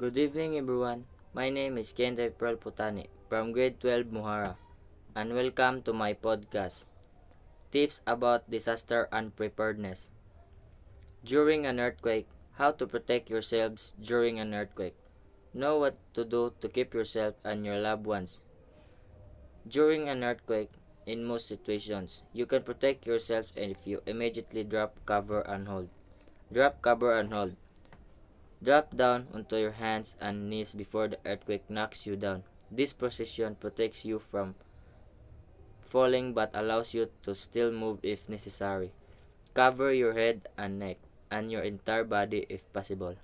Good evening everyone. My name is Kendra Pearl Putani from grade 12 Muhara and welcome to my podcast, Tips about Disaster and Preparedness. During an earthquake, how to protect yourselves during an earthquake. Know what to do to keep yourself and your loved ones. During an earthquake, in most situations, you can protect yourself if you immediately drop, cover and hold. Drop, cover and hold. Drop down onto your hands and knees before the earthquake knocks you down. This position protects you from falling but allows you to still move if necessary. Cover your head and neck and your entire body if possible.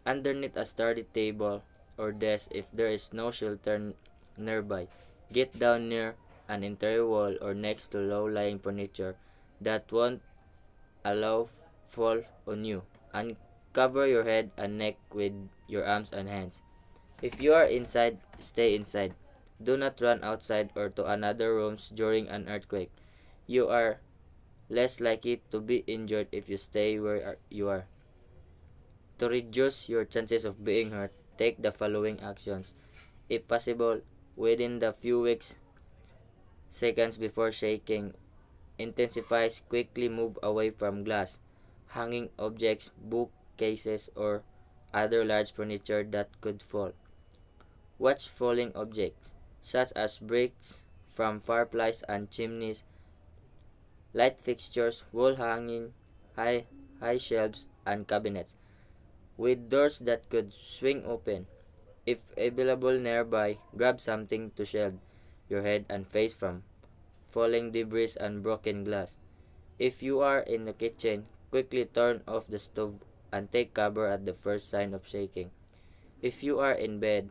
Underneath a sturdy table or desk if there is no shelter nearby. Get down near an interior wall or next to low-lying furniture that won't allow fall on you. And cover your head and neck with your arms and hands. If you are inside, stay inside. Do not run outside or to another rooms during an earthquake. You are less likely to be injured if you stay where you are. To reduce your chances of being hurt, take the following actions. If possible, within the few weeks, seconds before shaking intensifies, quickly move away from glass, hanging objects, bookcases, or other large furniture that could fall. Watch falling objects, such as bricks from fireplaces and chimneys, light fixtures, wall hanging, high shelves, and cabinets, with doors that could swing open. If available nearby, grab something to shield your head and face from falling debris and broken glass. If you are in the kitchen, quickly turn off the stove and take cover at the first sign of shaking. If you are in bed,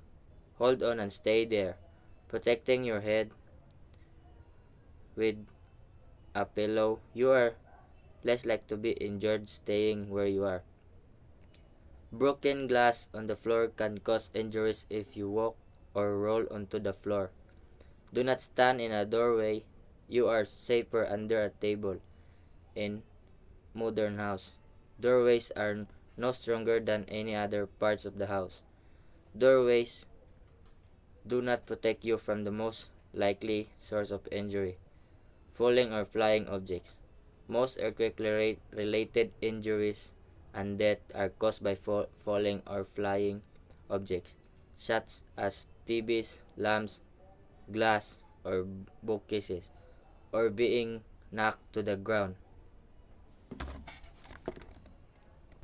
hold on and stay there, protecting your head with a pillow. You are less likely to be injured staying where you are. Broken glass on the floor can cause injuries if you walk or roll onto the floor. Do not stand in a doorway. You are safer under a table. In modern house, doorways are no stronger than any other parts of the house. Doorways do not protect you from the most likely source of injury, falling or flying objects. Most earthquake-related injuries and death are caused by falling or flying objects, such as TVs, lamps, glass, or bookcases, or being knocked to the ground.